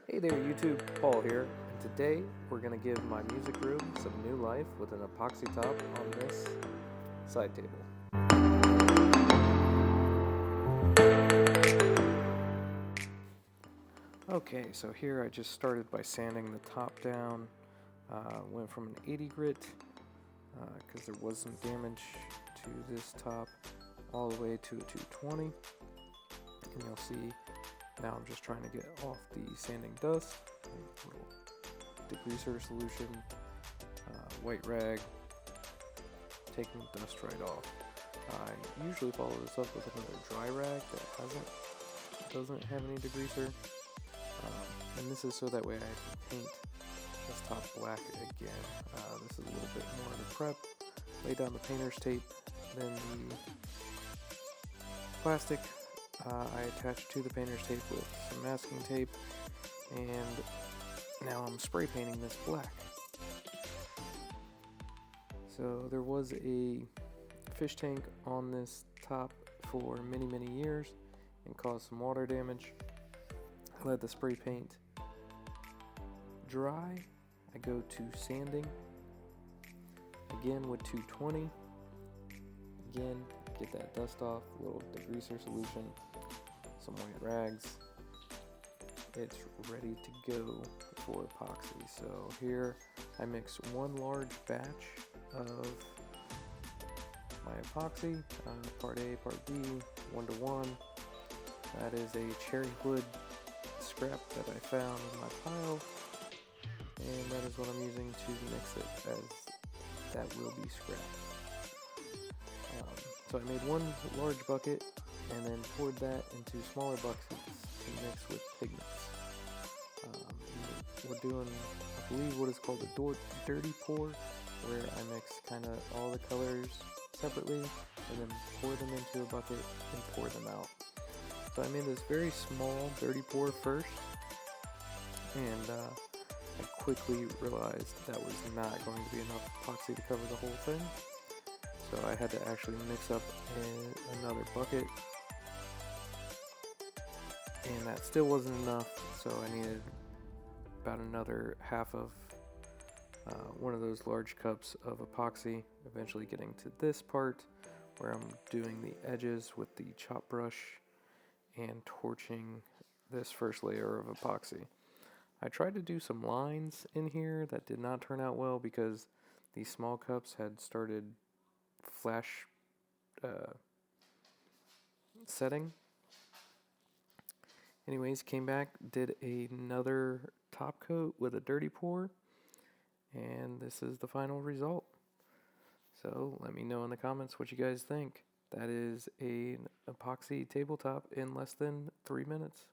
Hey there YouTube, Paul here, and today we're going to give my music room some new life with an epoxy top on this side table. Okay, so here I just started by sanding the top down, went from an 80 grit, because there was some damage to this top, all the way to a 220, and you'll see now I'm just trying to get off the sanding dust, a little degreaser solution, white rag, taking the dust right off. I usually follow this up with another dry rag that doesn't have any degreaser, and this is so that way I can paint this top black again. This is a little bit more of the prep. Lay down the painter's tape, then the plastic I attached to the painter's tape with some masking tape, and now I'm spray painting this black. So there was a fish tank on this top for many years and caused some water damage. I let the spray paint dry. I go to sanding again with 220. Again, get that dust off, a little degreaser solution, some white rags. It's ready to go for epoxy. So here I mix one large batch of my epoxy, part A, part B, 1:1. That is a cherry wood scrap that I found in my pile, and that is what I'm using to mix it, as that will be scrap. So I made one large bucket and then poured that into smaller buckets to mix with pigments. We're doing, I believe, what is called a dirty pour, where I mix kind of all the colors separately and then pour them into a bucket and pour them out. So I made this very small dirty pour first, and I quickly realized that was not going to be enough epoxy to cover the whole thing. So I had to actually mix up in another bucket, and that still wasn't enough, so I needed about another half of one of those large cups of epoxy, eventually getting to this part where I'm doing the edges with the chop brush and torching this first layer of epoxy. I tried to do some lines in here that did not turn out well because these small cups had started flash setting. Anyways, came back, did another top coat with a dirty pour, and this is the final result. So let me know in the comments what you guys think. That is an epoxy tabletop in less than 3 minutes.